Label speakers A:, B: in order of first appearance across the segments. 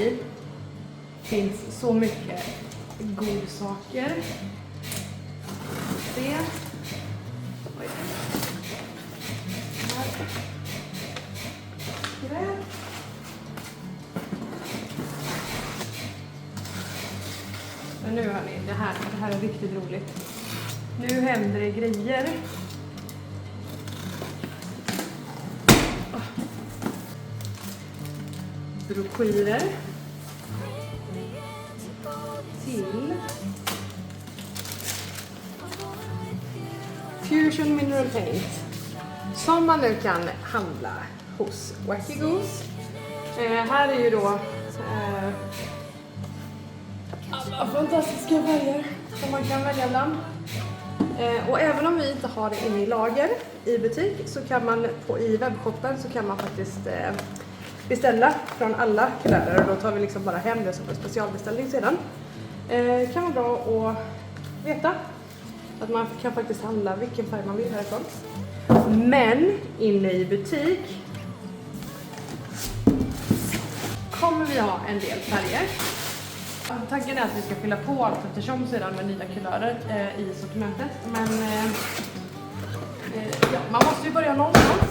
A: i finns så mycket godsaker. Se. Oj. Här. Men nu hörni, det här är riktigt roligt. Nu händer det grejer. Broschyrer. Till Fusion Mineral Paint. Som man nu kan handla hos Wacky Goose. Här är ju då alla fantastiska färger som man kan välja bland. Och även om vi inte har det inne i lager i butik så kan man i webbshoppen så kan man faktiskt beställa från alla kulörer och då tar vi liksom bara hem det som en specialbeställning sedan. Kan vara bra att veta att man kan faktiskt handla vilken färg man vill härifrån. Men inne i butik kommer vi ha en del färger. Tanken är att vi ska fylla på allt eftersom sedan med nya kulörer i sortimentet. Men ja, man måste ju börja någonstans.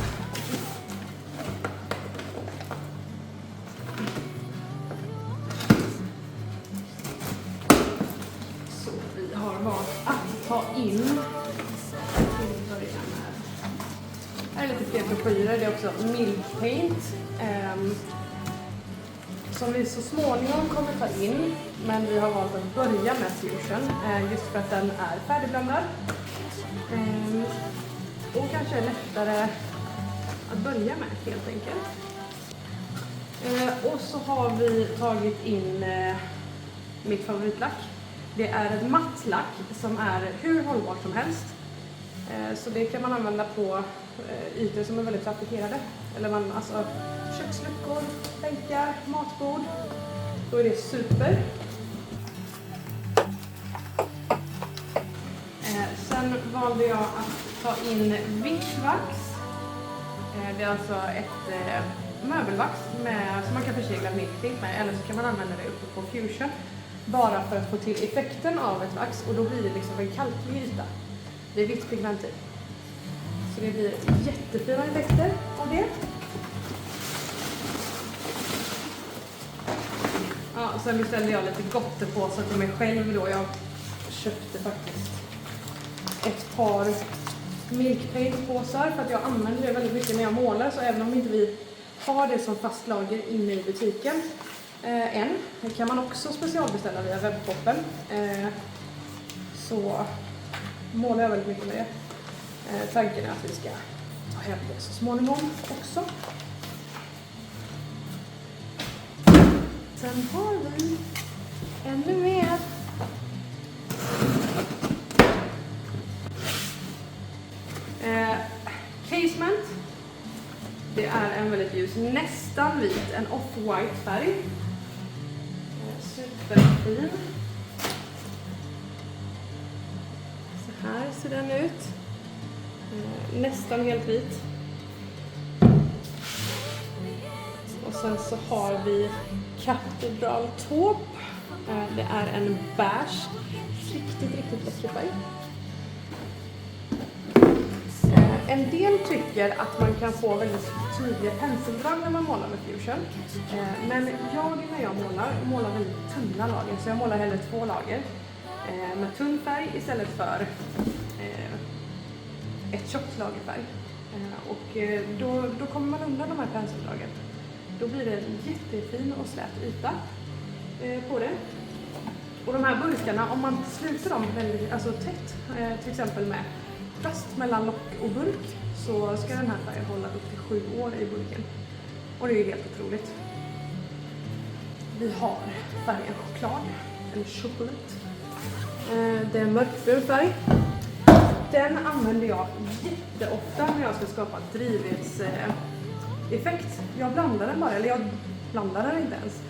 A: Så vi har valt att ta in. Här är lite fler broschyrer. Det är också Milk Paint. Som vi så småningom kommer ta in, men vi har valt att börja med Fusion just för att den är färdigblandad och kanske är lättare att börja med helt enkelt. Och så har vi tagit in mitt favoritlack. Det är ett matt lack som är hur hållbart som helst. Så det kan man använda på ytor som är väldigt trafikerade. Eller alltså köksluckor, bänkar, matbord. Då är det super. Sen valde jag att ta in vitt vax. Det är alltså ett möbelvax som man kan försegla milkpaint med. Eller så kan man använda det uppe på Fusion. Bara för att få till effekten av ett vax. Och då blir det liksom en kalkig yta. Det är vitt pigment i. Så det blir jättefina effekter av det. Ja, sen beställde jag lite gottepåsar till mig själv då. Jag köpte faktiskt ett par milkpaint-påsar för att jag använder det väldigt mycket när jag målar. Så även om inte vi har det som fast lager inne i butiken än, kan man också specialbeställa via webbshoppen. Så målar jag väldigt mycket med det. Tanken är att vi ska ta hem det så småningom också. Sen har vi ännu mer. Casement. Det är en väldigt ljus, nästan vit, en off-white färg. Superfin. Så här ser den ut. Nästan helt vit. Och sen så har vi Cathedral Taupe. Det är en beige. Riktigt läcker färg. En del tycker att man kan få väldigt tydliga penseldrag när man målar med Fusion. Men när jag målar väldigt tunna lager. Så jag målar hellre 2 lager med tunn färg istället för ett tjockt lagerfärg. Och då kommer man undan de här penseldragen. Då blir det en jättefin och slät yta på det. Och de här burkarna, om man sluter dem väldigt tätt, till exempel med plast mellan lock och burk, så ska den här färgen hålla upp till 7 år i burken. Och det är helt otroligt. Vi har färgen choklad, eller choklad. Det är en mörkbrun färg. Den använder jag jätteofta när jag ska skapa drivvedseffekt. Jag blandar den bara, eller jag blandar den inte ens.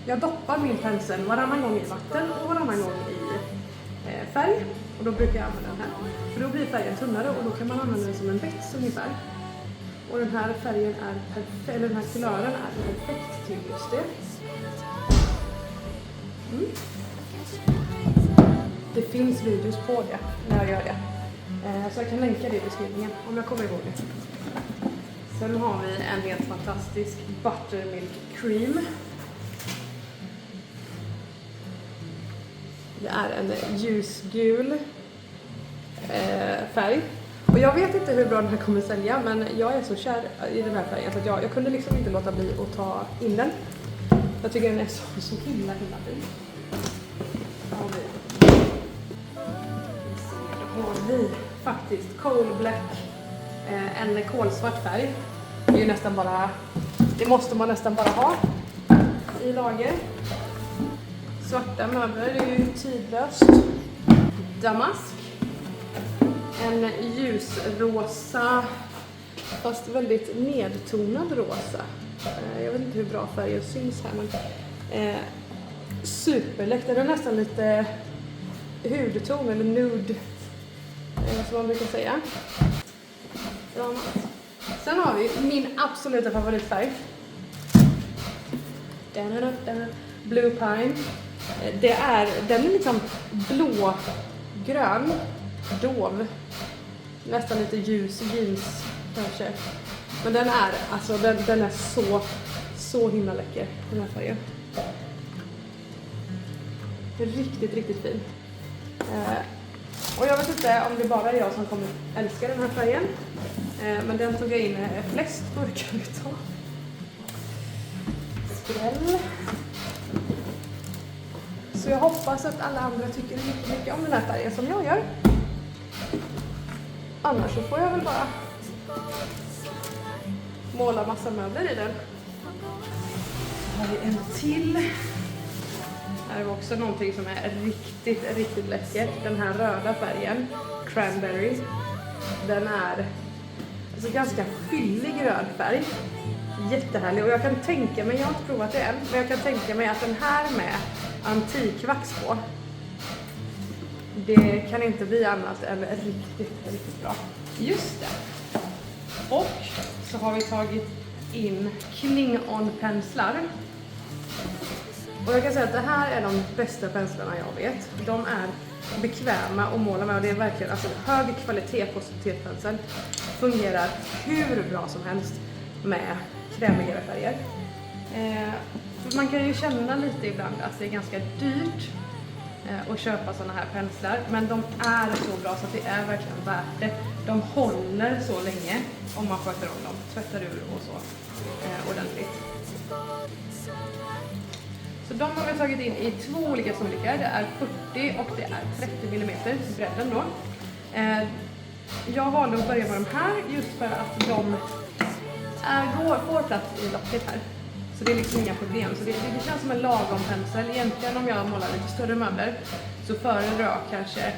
A: Jag doppar min pensel varannan gång i vatten och varannan gång i färg. Och då brukar jag använda den här. För då blir färgen tunnare och då kan man använda den som en bets ungefär. Och den här färgen är perfekt, eller den här kulören är perfekt till just det. Det finns videos på det när jag gör det. Så jag kan länka det i beskrivningen om jag kommer ihåg det. Sen har vi en helt fantastisk buttermilk cream. Det är en ljusgul färg. Och jag vet inte hur bra den här kommer sälja, men jag är så kär i den här färgen så att jag kunde liksom inte låta bli att ta in den. Jag tycker den är så himla fin. Då har vi faktiskt Coal Black, en kolsvart färg. Det är ju nästan bara, det måste man nästan bara ha i lager. Svarta möbler är ju tidlöst. Damask. En ljusrosa, fast väldigt nedtonad rosa. Jag vet inte hur bra färgen syns här, men superlätt. Den är nästan lite hudton eller nude, som man brukar säga. Sen har vi min absoluta favoritfärg. Blue Pine. Den är liksom blågrön, dov, nästan lite ljus jeans kanske. Men den är alltså den är så himla läcker, den här färgen. Riktigt fin. Och jag vet inte om det bara är jag som kommer älska den här färgen. Men den tog jag in flest burkar utav. Skräll. Så jag hoppas att alla andra tycker lika mycket om den här färgen som jag gör. Annars så får jag väl bara måla massa möbler i den. Så har vi en till. Här är också någonting som är riktigt läckert. Den här röda färgen, cranberry. Den är alltså ganska fyllig röd färg. Jättehärlig. Och jag kan tänka mig, jag har inte provat det än, men jag kan tänka mig att den här med antikvax på, det kan inte bli annat än riktigt bra. Just det. Och så har vi tagit in Kling-On-penslar. Och jag kan säga att det här är de bästa penslarna jag vet. De är bekväma att måla med och det är verkligen alltså hög kvalitet på tapetpensel. Fungerar hur bra som helst med krämigare färger. Man kan ju känna lite ibland att det är ganska dyrt att köpa sådana här penslar, men de är så bra så att det är verkligen värt det. De håller så länge om man sköter om dem, tvättar ur och så ordentligt. Så de har vi tagit in i 2 olika storlekar. Det är 40 och det är 30 mm bredden då. Jag valde att börja med de här just för att de får plats i locket här. Så det är liksom inga problem. Så det känns som en lagom pensel. Egentligen om jag målar lite större möbler så föredrar jag kanske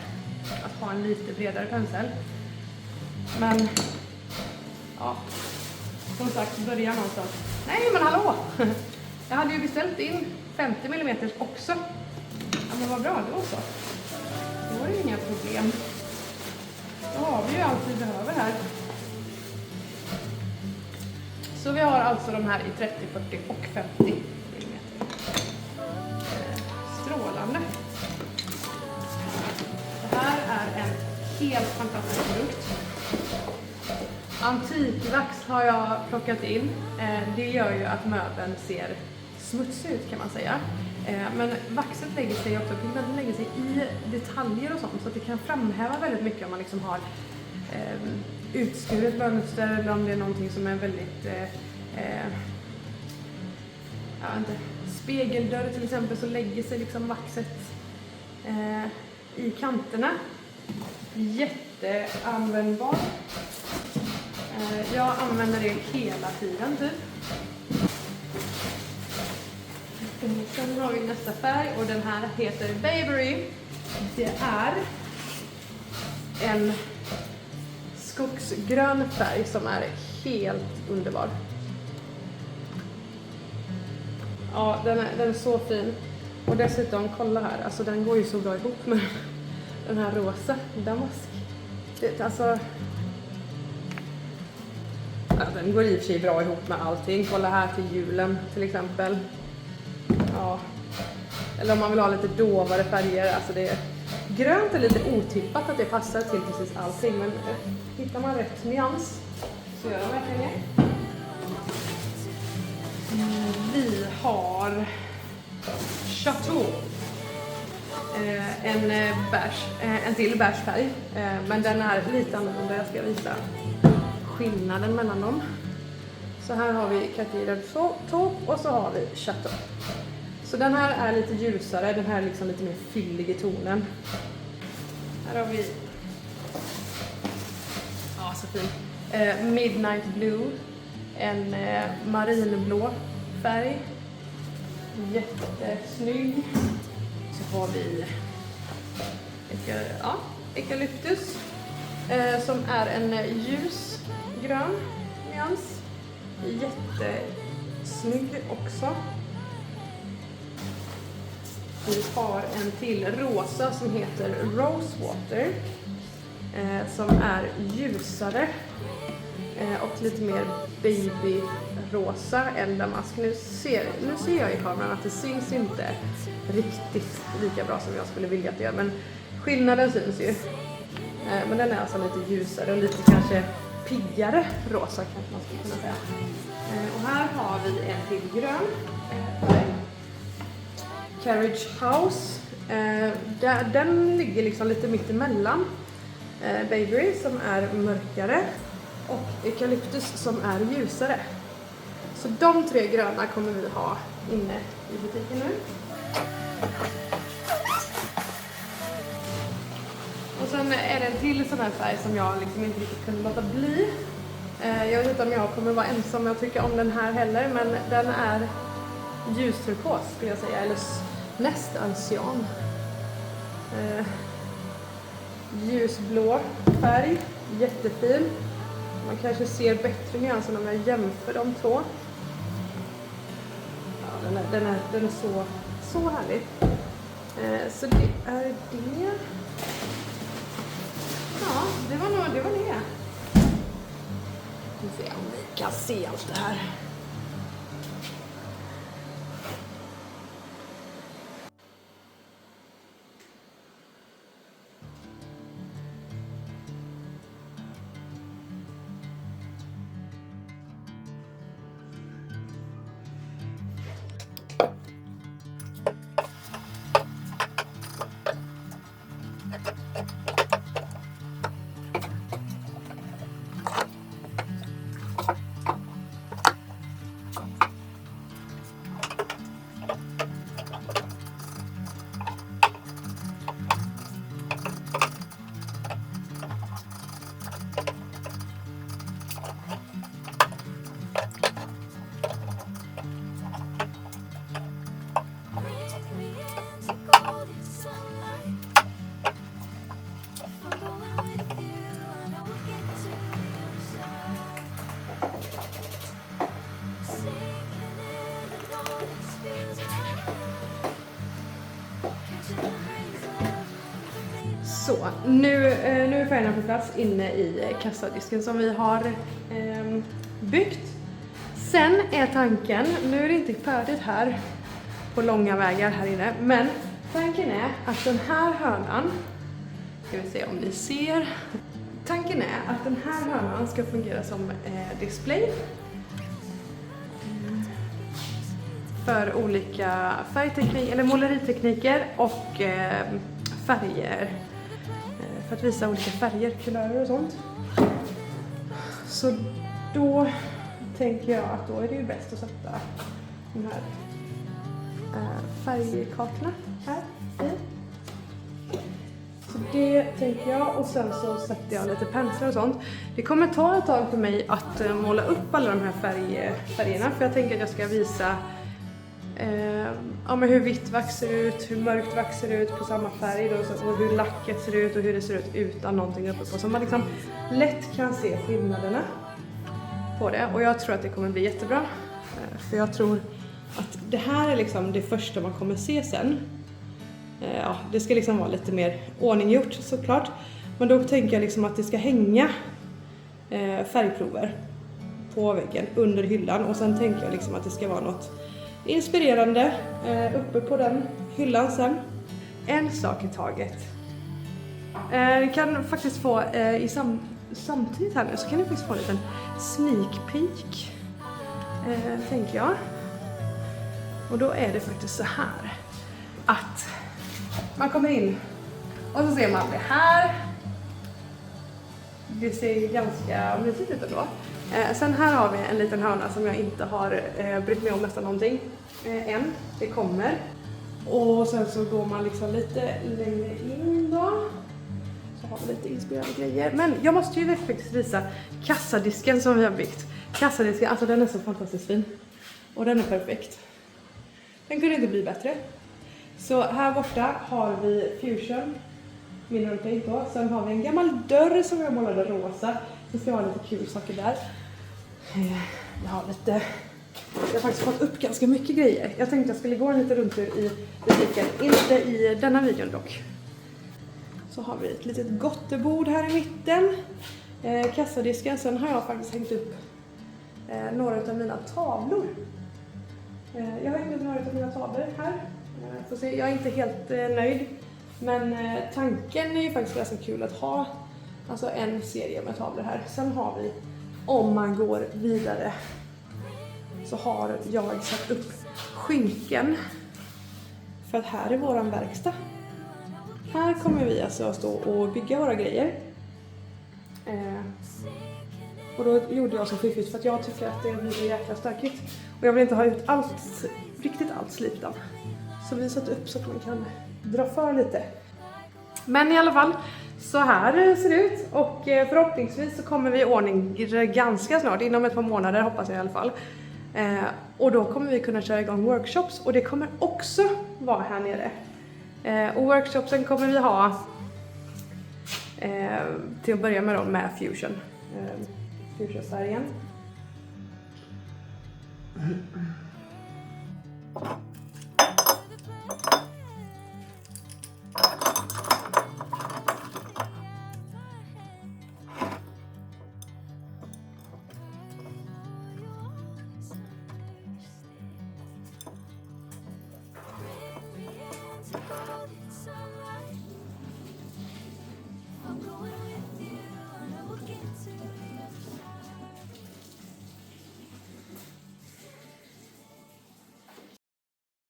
A: att ha en lite bredare pensel. Men ja, som sagt, börja någonstans. Nej men hallå! Jag hade ju beställt in 50 mm också. Ja men vad bra, då så. Då är det inga problem. Då har vi ju allt vi behöver här. Så vi har alltså de här i 30, 40 och 50 mm. Strålande. Det här är en helt fantastisk produkt. Antikvax har jag plockat in. Det gör ju att möbeln ser smutsig ut kan man säga. Men vaxet lägger sig också, pigmenten lägger sig i detaljer och sånt så att det kan framhäva väldigt mycket om man liksom har utskuret mönster eller om det är någonting som är väldigt spegeldörr till exempel, så lägger sig liksom vaxet i kanterna. Jätteanvändbar. Jag använder det hela tiden typ. Sen har vi nästa färg och den här heter Babery. Det är en skogsgrön färg som är helt underbar. Ja, den är så fin. Och dessutom, kolla här, alltså den går ju så bra ihop med den här rosa damask. Alltså, ja, den går i och för sig bra ihop med allting. Kolla här till julen till exempel. Ja, Eller om man vill ha lite dovare färger. Alltså grönt är lite otippat att det passar till precis allting. Men hittar man rätt nyans så gör de verkligen det. Vi har Chateau. En till bärsfärg. Men den är lite annorlunda. Jag ska visa skillnaden mellan dem. Så här har vi Cartier Taupe och så har vi Chateau. Så den här är lite ljusare, den här är liksom lite mer fyllig i tonen. Här har vi, ja så fin, Midnight Blue, en marinblå färg, jättesnygg. Så har vi Eucalyptus som är en ljusgrön nyans, jättesnygg också. Vi har en till rosa som heter Rosewater som är ljusare och lite mer babyrosa än damask. Nu ser jag i kameran att det syns inte riktigt lika bra som jag skulle vilja att det gör, men skillnaden syns ju. Men den är alltså lite ljusare och lite kanske piggare rosa kanske man skulle kunna säga. Och här har vi en till grön färg. Carriage House, den ligger liksom lite mitt emellan Baby som är mörkare och Eucalyptus som är ljusare. Så de 3 gröna kommer vi ha inne i butiken nu. Och sen är det en till sån här färg som jag liksom inte riktigt kunde låta bli. Jag vet inte om jag kommer vara ensam och tycka om den här heller, men den är ljusturkos skulle jag säga, eller nästan cyan. Ljusblå färg, jättefin. Man kanske ser bättre nyanser om jag jämför de två. Ja, den är så härlig. Så det är det. Ja, det var det. Vi får se om vi kan se allt det här. Så, nu är färgerna på plats inne i kassadisken som vi har byggt. Sen är tanken, nu är det inte färdigt här på långa vägar här inne, men tanken är att den här hörnan, ska vi se om ni ser, tanken är att den här hörnan ska fungera som display för olika färgteknik eller måleritekniker och färger, för att visa olika färger, kulörer och sånt. Så då tänker jag att då är det ju bäst att sätta de här färgkartorna här i. Så det tänker jag, och sen så sätter jag lite penslar och sånt. Det kommer ta ett tag för mig att måla upp alla de här färgerna, för jag tänker att jag ska visa men hur vitt vax ser ut, hur mörkt vax ser ut på samma färg då, och hur lacket ser ut och hur det ser ut utan någonting uppe på. Så man liksom lätt kan se skillnaderna på det, och jag tror att det kommer bli jättebra. För jag tror att det här är liksom det första man kommer se sen. Ja, det ska liksom vara lite mer ordninggjort såklart. Men då tänker jag liksom att det ska hänga färgprover på väggen under hyllan. Och sen tänker jag liksom att det ska vara något inspirerande uppe på den hyllan sen. En sak i taget. Ni kan faktiskt få samtidigt här nu så kan ni faktiskt få en liten sneak peek. Tänker jag. Och då är det faktiskt så här att man kommer in och så ser man det här. Det ser ganska mysigt ut ändå. Sen här har vi en liten hörna som jag inte har brytt mig om nästan någonting än. Det kommer. Och sen så går man liksom lite längre in då. Så har vi lite inspirerande grejer. Men jag måste ju faktiskt visa kassadisken som vi har byggt. Kassadisken, alltså den är så fantastiskt fin. Och den är perfekt. Den kunde inte bli bättre. Så här borta har vi Fusion Mineral Paint då. Sen har vi en gammal dörr som jag målade rosa. Så ska jag ha lite kul saker där. Jag har faktiskt fått upp ganska mycket grejer. Jag tänkte jag skulle gå lite runt i butiken. Inte i denna videon dock. Så har vi ett litet gottebord här i mitten. Kassadisken. Sen har jag faktiskt hängt upp några av mina tavlor. Jag har hängt upp några av mina tavlor här. Får se. Jag är inte helt nöjd. Men tanken är ju faktiskt ganska kul att ha alltså en serie med tavlor här. Sen har vi, om man går vidare, så har jag satt upp skynken. För att här är våran verkstad. Här kommer vi alltså stå och bygga våra grejer. Och då gjorde jag så fiffigt för att jag tycker att det blir så jäkla stökigt. Och jag vill inte ha ut riktigt allt slipdan. Så vi satt upp så att man kan dra för lite. Men i alla fall, så här ser det ut. Och förhoppningsvis så kommer vi i ordning ganska snart. Inom ett par månader hoppas jag i alla fall. Och då kommer vi kunna köra igång workshops. Och det kommer också vara här nere. Och workshopsen kommer vi ha till att börja med då med Fusion. Fusion-färgen.